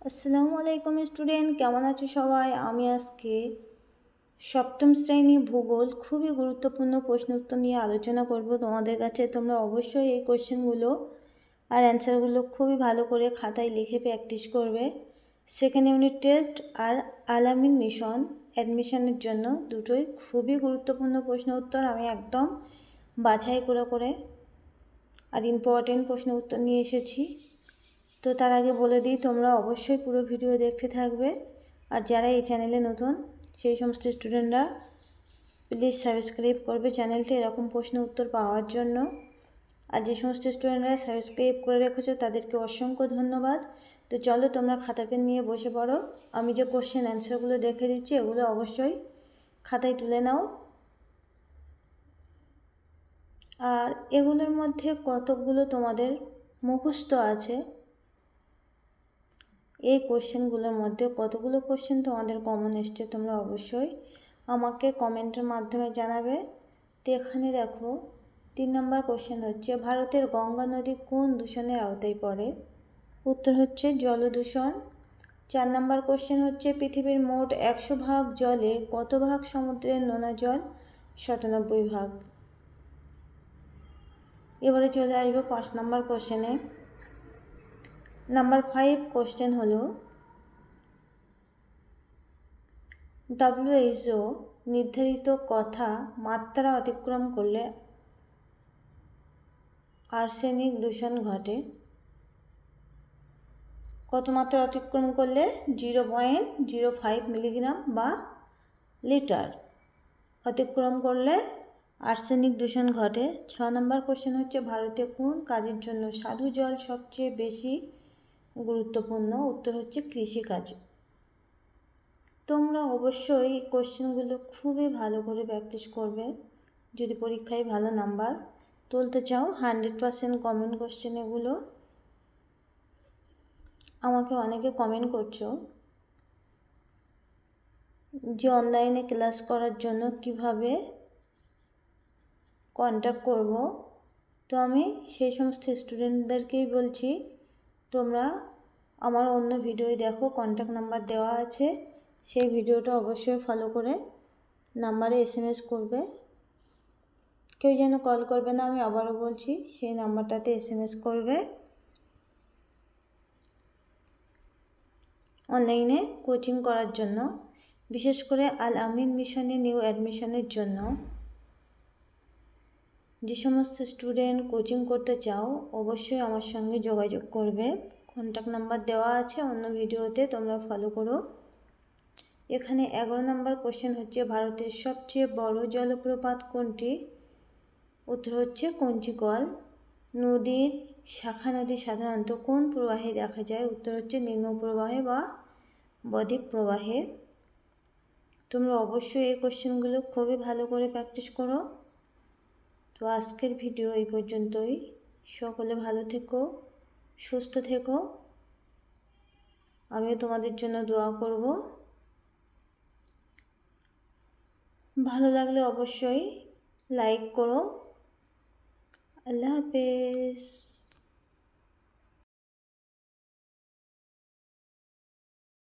আসসালামু আলাইকুম স্টুডেন্ট, কেমন আছো সবাই? আমি আজকে সপ্তম শ্রেণী ভূগোল খুবই গুরুত্বপূর্ণ প্রশ্ন উত্তর নিয়ে আলোচনা করব তোমাদের কাছে। তোমরা অবশ্যই এই কোশ্চেনগুলো আর অ্যান্সারগুলো খুবই ভালো করে খাতায় লিখে প্র্যাকটিস করবে। সেকেন্ড ইউনিট টেস্ট আর আল-আমিন মিশন অ্যাডমিশনের জন্য দুটোই খুবই গুরুত্বপূর্ণ প্রশ্ন উত্তর আমি একদম বাছাই করে আর ইম্পর্টেন্ট প্রশ্ন উত্তর নিয়ে এসেছি। তো তার আগে বলে দিই, তোমরা অবশ্যই পুরো ভিডিও দেখতে থাকবে। আর যারা এই চ্যানেলে নতুন সেই সমস্ত স্টুডেন্টরা প্লিজ সাবস্ক্রাইব করবে চ্যানেলটি এরকম প্রশ্ন উত্তর পাওয়ার জন্য। আর যে সমস্ত স্টুডেন্টরা সাবস্ক্রাইব করে রেখেছো তাদেরকে অসংখ্য ধন্যবাদ। তো চলো তোমরা খাতা পেন নিয়ে বসে পড়ো। আমি যে কোশ্চেন অ্যান্সারগুলো দেখে দিচ্ছি এগুলো অবশ্যই খাতায় তুলে নাও। আর এগুলোর মধ্যে কতকগুলো তোমাদের মুখস্থ আছে, এই কোশ্চেনগুলোর মধ্যে কতগুলো কোশ্চেন তোমাদের কমন এসছে তোমরা অবশ্যই আমাকে কমেন্টের মাধ্যমে জানাবে। তো এখানে দেখো 3 নম্বর কোশ্চেন হচ্ছে, ভারতের গঙ্গা নদী কোন দূষণের আওতায় পড়ে? উত্তর হচ্ছে জলদূষণ। 4 নম্বর কোশ্চেন হচ্ছে, পৃথিবীর মোট 100 ভাগ জলে কত ভাগ সমুদ্রের নোনা জল? 97 ভাগ। এবারে চলে আসবো 5 নম্বর কোশ্চেনে। নাম্বার 5 কোশ্চেন হলো, WHO নির্ধারিত কথা মাত্রা অতিক্রম করলে আর্সেনিক দূষণ ঘটে? কত মাত্রা অতিক্রম করলে? 0.05 মিলিগ্রাম বা লিটার অতিক্রম করলে আর্সেনিক দূষণ ঘটে। 6 নম্বর কোশ্চেন হচ্ছে, ভারতে কোন কাজের জন্য স্বাদু জল সবচেয়ে বেশি গুরুত্বপূর্ণ? উত্তর হচ্ছে কৃষিকাজ। তোমরা অবশ্যই কোশ্চেনগুলো খুবই ভালো করে প্র্যাকটিস করবে যদি পরীক্ষায় ভালো নাম্বার তুলতে চাও। 100% কমন কোশ্চেন এগুলো। আমাকে অনেকে কমেন্ট করছো যে অনলাইনে ক্লাস করার জন্য কিভাবে কন্ট্যাক্ট করব। তো আমি সেই সমস্ত স্টুডেন্টদেরকেই বলছি, তোমরা আমার অন্য ভিডিওয় দেখো, কন্ট্যাক্ট নাম্বার দেওয়া আছে, সেই ভিডিওটা অবশ্যই ফলো করে নাম্বারে SMS করবে। কেউ যেন কল করবে না, আমি আবারও বলছি, সেই নাম্বারটাতে SMS করবে অনলাইনে কোচিং করার জন্য, বিশেষ করে আল-আমিন মিশনে নিউ অ্যাডমিশনের জন্য। যে সমস্ত স্টুডেন্ট কোচিং করতে চাও অবশ্যই আমার সঙ্গে যোগাযোগ করবে। কন্ট্যাক্ট নাম্বার দেওয়া আছে অন্য ভিডিওতে, তোমরা ফলো করো। এখানে 11 নম্বর কোশ্চেন হচ্ছে, ভারতের সবচেয়ে বড় জলপ্রপাত কোনটি? উত্তর হচ্ছে কঞ্চিকল। নদীর শাখা নদী সাধারণত কোন প্রবাহে দেখা যায়? উত্তর হচ্ছে নিম্ন প্রবাহে বা বদ্বীপ প্রবাহে। তোমরা অবশ্যই এই কোশ্চেনগুলো খুবই ভালো করে প্র্যাকটিস করো। তো আজকের ভিডিও এই পর্যন্তই। সকলে ভালো থেকো, সুস্থ থেকো, আমিও তোমাদের জন্য দোয়া করব। ভালো লাগলে অবশ্যই লাইক করো। আল্লাহ হাফেজ।